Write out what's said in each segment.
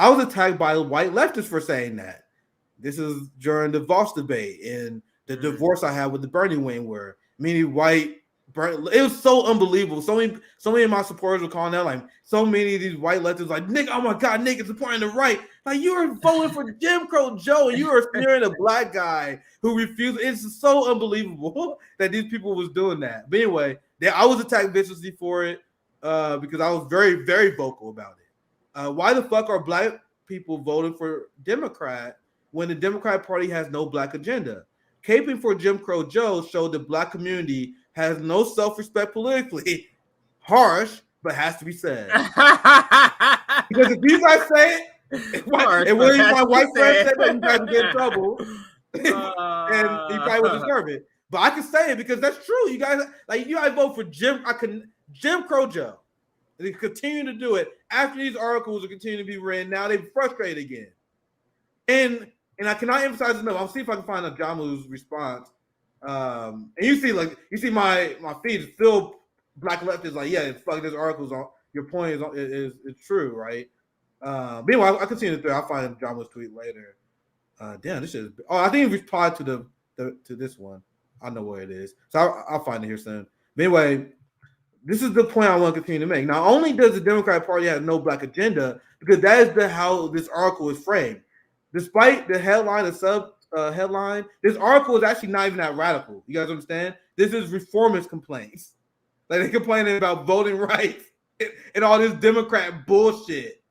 I was attacked by white leftists for saying that. This is during the Voss debate and the divorce I had with the Bernie wing, where many white, it was so unbelievable. So many of my supporters were calling out, like so many of these white leftists, like Nick, oh my God, Nick is supporting the right. Like you were voting for Jim Crow Joe, and you were smearing a black guy who refused. It's so unbelievable that these people was doing that. But anyway, I was attacked viciously for it because I was very, very vocal about it. Why the fuck are black people voting for Democrat when the Democratic Party has no black agenda? Caping for Jim Crow Joe showed the black community has no self-respect politically. Harsh, but has to be said. Because if you guys say it, and one of my white friends said that, you guys would get in trouble. And you probably would deserve it. But I can say it because that's true. You guys vote for Jim Crow Joe. They continue to do it after these articles are continuing to be written. Now they're frustrated again. And I cannot emphasize enough. I'll see if I can find a Jamu's response. And you see my feed is still black leftists like, yeah, fuck this article's on. Your point is true, right? Meanwhile, I continue to I'll find Jamu's tweet later. Damn, this is. Oh, I think he replied to to this one. I know where it is, so I'll find it here soon. But anyway, this is the point I want to continue to make. Not only does the Democratic Party have no black agenda, because that is how this article is framed. Despite the headline, the sub headline, this article is actually not even that radical. You guys understand? This is reformist complaints. Like they're complaining about voting rights and all this Democrat bullshit,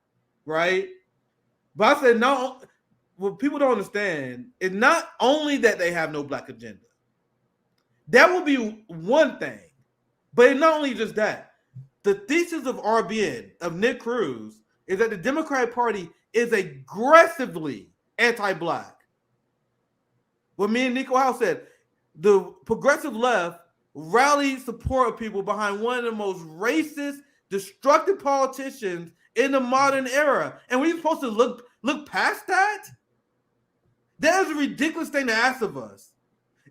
right? But I said, no, what people don't understand is not only that they have no black agenda. That would be one thing. But it's not only just that. The thesis of RBN, of Nick Cruz, is that the Democratic Party is aggressively anti-black. What me and Nico House said, the progressive left rallied support of people behind one of the most racist, destructive politicians in the modern era. And we're supposed to look past that? That is a ridiculous thing to ask of us.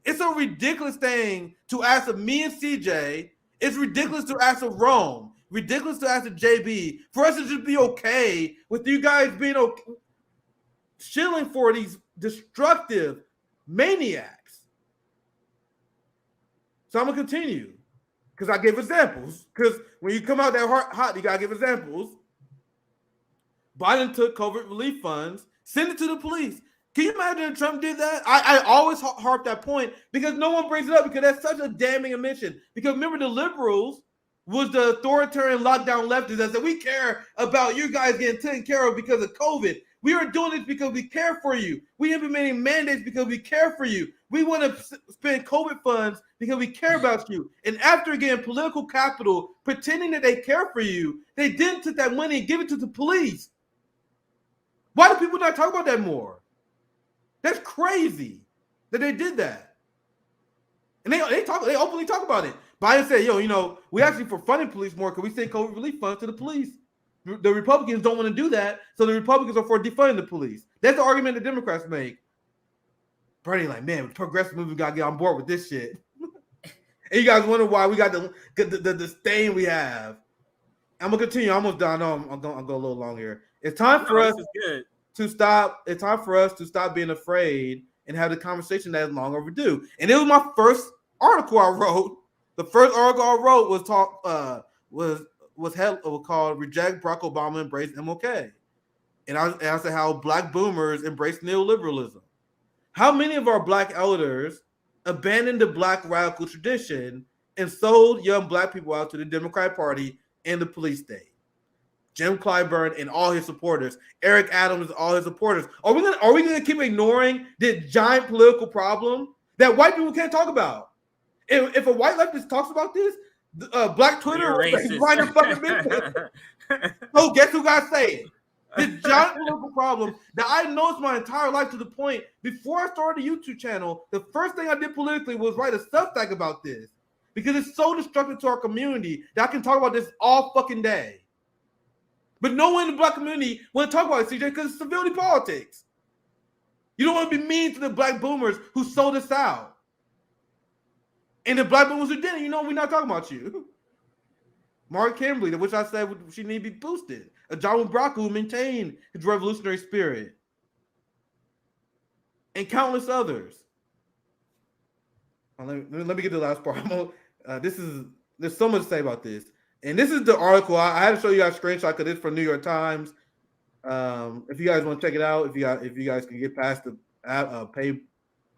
It's a ridiculous thing to ask of me and CJ. It's ridiculous to ask of Rome. Ridiculous to ask of JB. For us to just be okay with you guys being okay, shilling for these destructive maniacs. So I'm going to continue. Because I give examples. Because when you come out that hot, you got to give examples. Biden took COVID relief funds, sent it to the police. Can you imagine if Trump did that? I always harp that point because no one brings it up because that's such a damning omission. Because remember, the liberals was the authoritarian lockdown leftists that said, we care about you guys getting taken care of because of COVID. We are doing this because we care for you. We implementing mandates because we care for you. We want to spend COVID funds because we care about you. And after getting political capital, pretending that they care for you, they didn't take that money and give it to the police. Why do people not talk about that more? That's crazy that they did that. And they openly talk about it. Biden said, we actually for funding police more because we send COVID relief funds to the police. The Republicans don't want to do that, so the Republicans are for defunding the police. That's the argument the Democrats make. Bernie like, man, the progressive movement got to get on board with this shit. And you guys wonder why we got the disdain we have. I'm going to continue. I'm almost done. I'm going to go a little long here. It's time for us to stop. It's time for us to stop being afraid and have the conversation that is long overdue. And it was my first article I wrote. The first article I wrote was called "Reject Barack Obama, Embrace MLK," and I said how black boomers embrace neoliberalism. How many of our black elders abandoned the black radical tradition and sold young black people out to the Democratic Party and the police state? Jim Clyburn and all his supporters, Eric Adams and all his supporters. Are we gonna keep ignoring this giant political problem that white people can't talk about? If a white leftist talks about this, Black Twitter will find a fucking business. So guess who got to say it? This giant political problem that I noticed my entire life to the point before I started a YouTube channel, the first thing I did politically was write a Substack about this because it's so destructive to our community that I can talk about this all fucking day. But no one in the black community want to talk about it, CJ, because it's civility politics. You don't want to be mean to the black boomers who sold us out. And the black boomers who didn't, we're not talking about you. Mark Kimberly, which I said she need to be boosted. A John Brock who maintained his revolutionary spirit. And countless others. Let me get to the last part. There's so much to say about this. And this is the article. I had to show you guys a screenshot because it's from New York Times. If you guys want to check it out, if you guys can get past the pay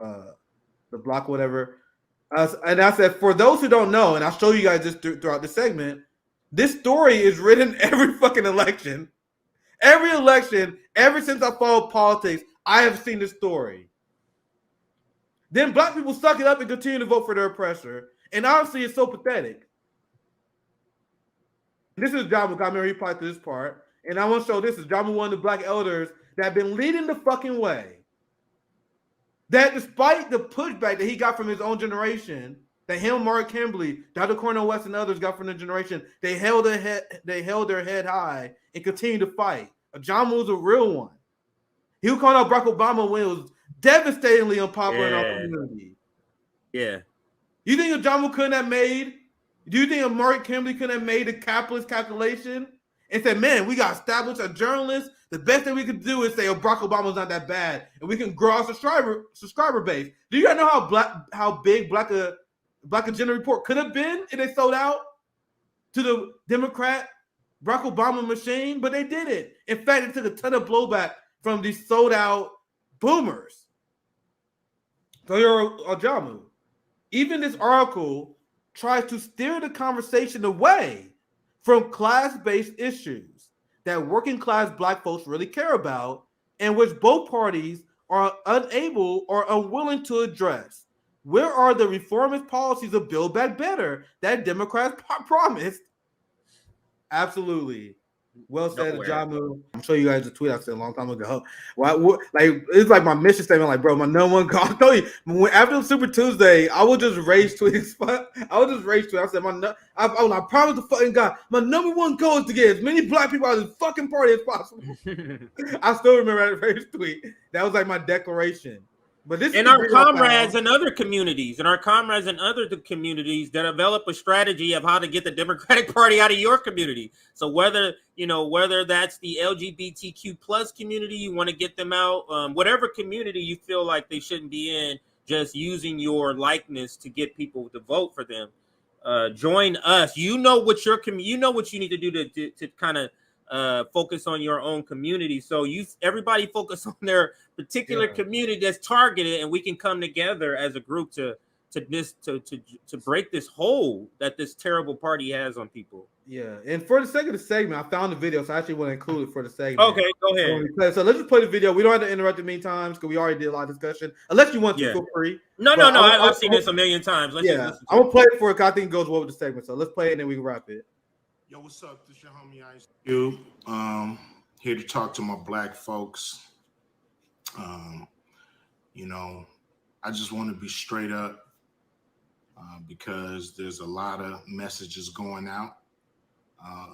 the block, whatever. And I said, for those who don't know, and I'll show you guys this throughout the segment, this story is written every fucking election. Every election, ever since I followed politics, I have seen this story. Then black people suck it up and continue to vote for their oppressor. And honestly, it's so pathetic. This is Jamu. I'm going to reply to this part. And I want to show this is Jamu, one of the black elders that have been leading the fucking way. That despite the pushback that he got from his own generation, that him, Mark Kimberly, Dr. Cornel West, and others got from the generation, they held their head high and continued to fight. Jamu was a real one. He was calling out Barack Obama when it was devastatingly unpopular in our community. Yeah. You think Jamu couldn't have made? Do you think Mark Kimberly couldn't have made a capitalist calculation and said, "Man, we got to establish a journalist. The best thing we could do is say, oh, Barack Obama's not that bad, and we can grow our subscriber base." Do you guys know how big Black Agenda Report could have been if they sold out to the Democrat Barack Obama machine? But they didn't. In fact, it took a ton of blowback from these sold out boomers. So you're a Jamu. Even this article tries to steer the conversation away from class-based issues that working class black folks really care about and which both parties are unable or unwilling to address. Where are the reformist policies of Build Back Better that Democrats promised? Absolutely. Well said, Jamu. I'm showing you guys a tweet I said a long time ago. Well, like it's like my mission statement. Like, bro, my number one goal. I tell you, after Super Tuesday, I would just rage tweets. I would just rage tweets. I said, I promise the fucking God, my number one goal is to get as many black people out of this fucking party as possible. I still remember that first tweet. That was like my declaration. But this and our comrades in other communities, that develop a strategy of how to get the Democratic Party out of your community. So whether that's the LGBTQ plus community, you want to get them out, whatever community you feel like they shouldn't be in, just using your likeness to get people to vote for them. Join us. You know what you need to do to kind of focus on your own community. So everybody focus on their particular community that's targeted, and we can come together as a group to break this hold that this terrible party has on people. Yeah, and for the sake of the segment, I found the video, so I actually want to include it for the segment. Okay, go ahead. So let's just play the video. We don't have to interrupt it many times because we already did a lot of discussion. Unless you want to, feel free. No. I've seen this a million times. I'm gonna play it for it because I think it goes well with the segment. So let's play it and then we can wrap it. Yo, what's up? This your homie Ice Cube. Here to talk to my black folks. I just want to be straight up because there's a lot of messages going out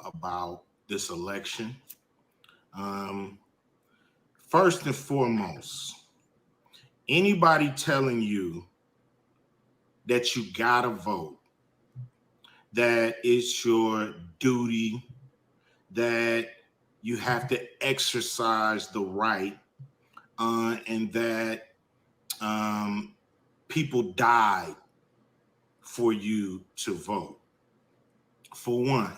about this election. First and foremost, anybody telling you that you gotta vote, that it's your duty, that you have to exercise the right, and that people died for you to vote. For one,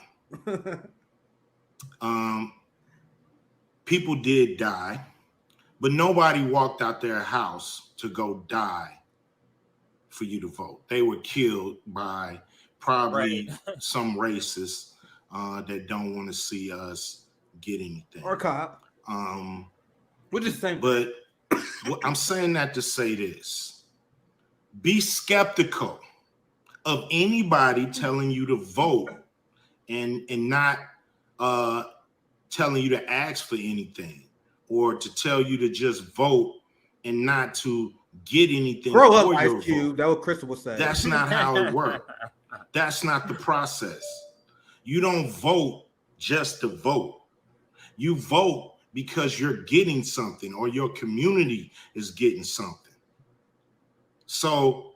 people did die, but nobody walked out their house to go die for you to vote. They were killed by probably some racists that don't want to see us get anything. Or cop. We're just saying. But I'm saying that to say this. Be skeptical of anybody telling you to vote and not telling you to ask for anything or to tell you to just vote and not to get anything. Grow up, Ice Cube. That what Crystal was saying. That's not how it works. That's not the process. You don't vote just to vote. You vote because you're getting something or your community is getting something. So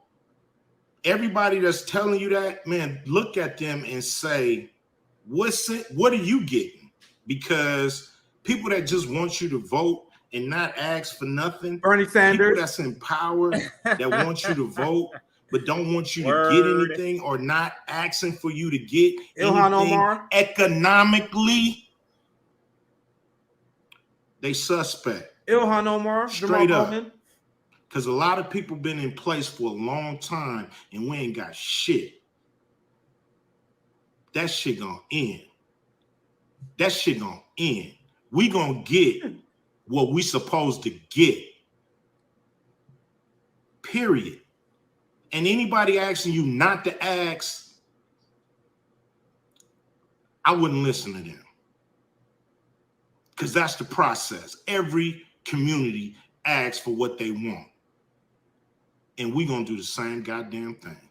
everybody that's telling you that, man, look at them and say, What are you getting? Because people that just want you to vote and not ask for nothing, Bernie Sanders, people that's in power that want you to vote but don't want you Word. to get anything or not asking for you to get Ilhan anything Omar, economically, they suspect. Ilhan Omar, Straight Jamal up. Bowman. Because a lot of people been in place for a long time and we ain't got shit. That shit gonna end. That shit gonna end. We gonna get what we supposed to get. Period. And anybody asking you not to ask, I wouldn't listen to them. Because that's the process. Every community asks for what they want. And we gonna do the same goddamn thing.